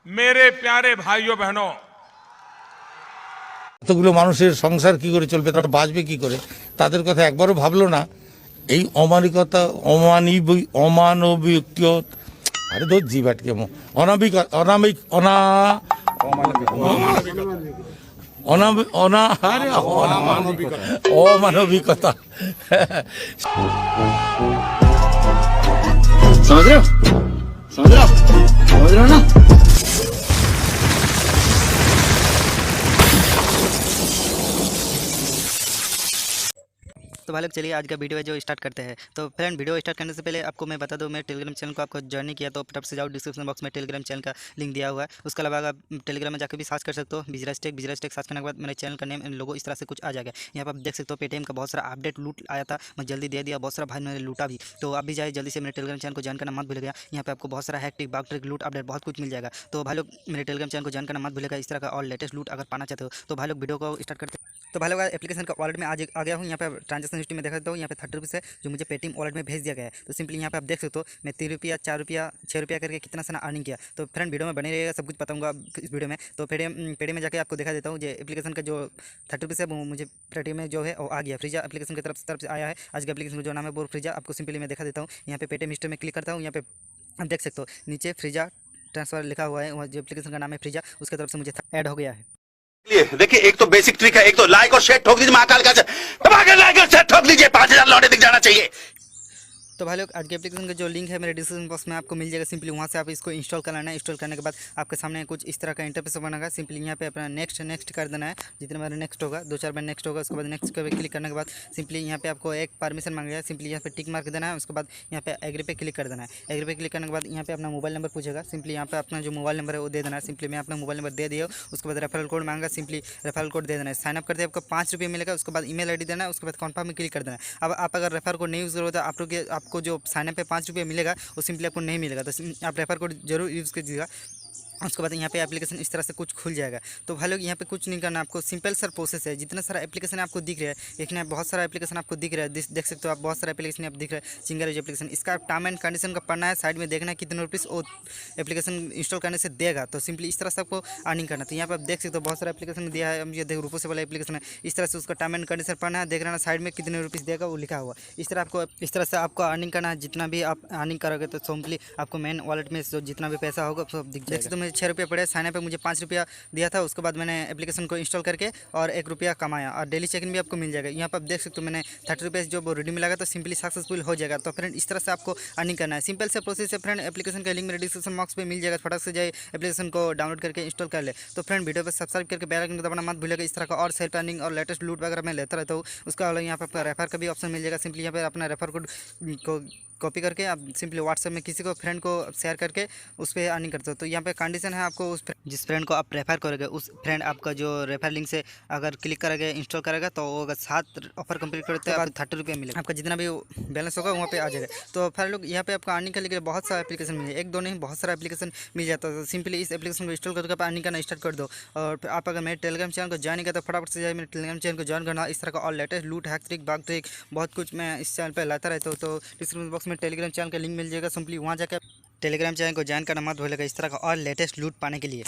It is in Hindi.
मेरे प्यारे भाइयों बहनों, এতগুলো মানুষের সংসার কি করে চলবে, তারা বাঁচবে কি করে, তাদের কথা একবারও ভাবলো না। এই অমানবিকতা, অমানবিক, আরে ধর জিবাটকে অনামিক অনামিক অনা অনা আরে অমানবিকতা। समझ रहे हो समझ रहे हो समझ रहे हो ना। तो भाई लोग चलिए आज का वीडियो है जो स्टार्ट करते हैं। तो फ्रेंड वीडियो स्टार्ट करने से पहले आपको मैं बता दूं, मेरे टेलीग्राम चैनल को आपको ज्वाइन नहीं किया तो फटाफट से जाओ, डिस्क्रिप्शन बॉक्स में टेलीग्राम चैनल का लिंक दिया हुआ है। उसके अलावा आप टेलीग्राम में जाकर भी सर्च कर सकते हो बिजराज टेक सर्च करने के बाद मेरे चैनल का नेम लोगो इस तरह से कुछ आ जाएगा। यहाँ पर आप देख सकते हो पेटीएम का बहुत सारा अपडेट लूट आया था, मैं जल्दी दे दिया, बहुत सारा भाई मैंने लूटा भी। तो आप भी जाए जल्दी से मेरे टेलीग्राम चैनल को ज्वाइन करना मत भूलिएगा। यहाँ पे आपको बहुत सारा हैक बाग ट्रिक लूट अपडेट बहुत कुछ मिल जाएगा। तो भाई लोग मेरे टेलीग्राम चैनल को ज्वाइन करना मत भूलिएगा इस तरह का और लेटेस्ट लूट अगर पाना चाहते हो। तो भाई लोग वीडियो को स्टार्ट करते हैं। तो भाई लोग एप्लीकेशन का वॉलेट में आज आ गया हूँ। यहाँ पे ट्रांजेक्शन हिस्ट्री में देख सकते हो, यहाँ पे 30 रुपीज़ है जो मुझे पेटीएम वॉलेट में भेज दिया गया है। तो सिंपली यहाँ पे आप देख सकते हो मैं 3 रुपया 4 रुपया 6 रुपया करके कितना सारा अर्निंग किया। तो फ्रेंड वीडियो में बने रहेगा, सब कुछ बताऊंगा इस वीडियो में। तो पेटीएम में जाकर आपको दिखा देता हूँ जो एप्लीकेशन का जो 30 रुपीज़ है वो मुझे पेटीएम में जो है वो आ गया। फ्रीजा एप्लीकेशन की तरफ से आया है। आज के एप्लीकेशन का जो नाम है वो फ्रीजा। आपको सिंपली मैं दिखा देता हूँ। यहाँ पे पेटीएम हिस्ट्री में क्लिक करता हूँ, यहाँ पे आप देख सकते हो नीचे फ्रीजा ट्रांसफर लिखा हुआ है, वहाँ जो एप्लीकेशन का नाम है फ्रीजा उसकी तरफ से मुझे ऐड हो गया है। देखिए एक तो बेसिक ट्रिक है, एक तो लाइक और शेयर ठोक दीजिए, महाकाल का लाइक और शेयर ठोक दीजिए, 5000 लौटे दिख जाना चाहिए। तो भाई लोग आज के एप्लीकेशन का जो लिंक है मेरे डिस्क्रिप्शन बॉक्स में आपको मिल जाएगा। सिंपली वहाँ से आप इसको इंस्टॉल कर लेना है। इंस्टॉल करने के बाद आपके सामने कुछ इस तरह का इंटरफेस बनेगा। सिंपली यहाँ पे अपना नेक्स्ट कर देना है। जितने बार नेक्स्ट होगा 2-4 बार नेक्स्ट होगा, उसके बाद नेक्स्ट पे क्लिक करने के बाद सिंपली यहाँ पे आपको एक परमिशन मांगेगा। सिंपली यहाँ पे टिक मार्क देना है, उसके बाद यहाँ पे एग्री पे क्लिक कर देना है। एग्री पे क्लिक करने के बाद यहाँ पे अपना मोबाइल नंबर पूछेगा। सिंपली यहाँ पे अपना जो मोबाइल नंबर है वो दे देना है। सिंपली मैं अपना मोबाइल नंबर दे दिया। उसके बाद रेफरल कोड मांगा, सिंपली रेफरल कोड दे देना है। साइनअप करते आपको 5 रुपये मिलेगा। उसके बाद ईमेल आईडी देना है, उसके बाद कन्फर्म में क्लिक कर देना है। अब आप अगर रेफर कोड नहीं यूज़ करोगे तो आपको जो साइनअप पे 5 रुपये मिलेगा वो सिंपली आपको नहीं मिलेगा। तो आप रेफर कोड जरूर यूज़ कीजिएगा। उसके बाद यहाँ पे एप्लीकेशन इस तरह से कुछ खुल जाएगा। तो भाई लोग यहाँ पे कुछ नहीं करना, आपको सिंपल सर प्रोसेस है। जितना सारा एप्लीकेशन आपको दिख रहा है, देखना है बहुत सारा एप्लीकेशन आपको दिख रहा है, देख सकते हो आप बहुत सारा एप्लीकेशन आप दिख रहा है। सिंगल यूज एप्लीकेशन, इसका टर्म एंड कंडीशन का पढ़ना है, साइड में देखना है कितने रुपीज़ वो एप्लीकेशन इंस्टॉल करने से देगा। तो सिंपली इस तरह से आपको अर्निंग करना। तो यहाँ पर आप देख सकते हो बहुत सारा एप्लीकेशन दिया है। ये देखो रूपो से वाला एप्लीकेशन है, इस तरह से उसका टर्म एंड कंडीशन पढ़ना है, देख रहा है साइड में कितने रुपीज़ देगा वो लिखा हुआ। इस तरह से आपको अर्निंग करना है। जितना भी आप अर्निंग करोगे तो सिंपली आपको मेन वॉलेट में जो जितना भी पैसा होगा सब दिख जाएगा। तो मुझे 6 रुपये पड़े, साइनअप पे मुझे 5 रुपया दिया था। उसके बाद मैंने एप्लीकेशन को इंस्टॉल करके और 1 रुपया कमाया और डेली चेक इन भी आपको मिल जाएगा। यहाँ पर आप देख सकते हो मैंने 30 रुपये जो रिडीम मिला तो सिंपली सक्सेसफुल हो जाएगा। तो फ्रेंड इस तरह से आपको अर्निंग करना है। सिंपल से प्रोसेस है फ्रेंड। एप्लीकेशन का लिंक मेरे डिस्क्रिप्शन बॉक्स पे मिल जाएगा। फटाक से जाए एप्लीकेशन को डाउनलोड करके इंस्टॉल कर ले। तो फ्रेंड वीडियो पर सब्सक्राइब करके बेल आइकन दबाना मत भूलिएगा। इस तरह का और सेल्फ अर्निंग और लेटेस्ट लूट वगैरह मैं लेता रहता हूँ। उसका अलग यहाँ पर रेफर का भी ऑप्शन मिल जाएगा। सिंपली यहाँ पर अपना रेफर कोड को कॉपी करके आप सिंपली व्हाट्सएप में किसी को फ्रेंड को शेयर करके उस पर अर्निंग करते हो। तो यहाँ पे कंडीशन है, आपको उस जिस फ्रेंड को आप रेफर करोगे उस फ्रेंड आपका जो रेफर लिंक से अगर क्लिक करेगा इंस्टॉल करेगा तो वो अगर 7 ऑफर कंप्लीट करते हैं 30 रुपये मिलेगा। आपका जितना भी बैलेंस होगा वहाँ पे आ जाएगा। तो फिर लोग यहाँ पे आपको अर्निंग के लिए बहुत सारा एप्लीकेशन मिल जाए, एक दो नहीं बहुत सारा एप्लीकेशन मिल जाता है। तो सिंपली इस एप्लीकेशन को इंस्टॉल करके आप अर्निंग करना स्टार्ट कर दो। और आप अगर मेरे टेलीग्राम चैनल को ज्वाइन किया तो फटाफट से जाए मेरे टेलीग्राम चैनल को ज्वाइन करना। इस तरह का और लेटेस्ट लूट हैक ट्रिक बाग ट्रिक बहुत कुछ मैं इस चैनल पर लाता रहता हूँ। तो डिस्क्रिप्शन बॉक्स में टेलीग्राम चैनल का लिंक मिल जाएगा। सिंपली वहाँ जाकर टेलीग्राम चैनल को ज्वाइन करना मत भूलिएगा इस तरह का और लेटेस्ट लूट पाने के लिए।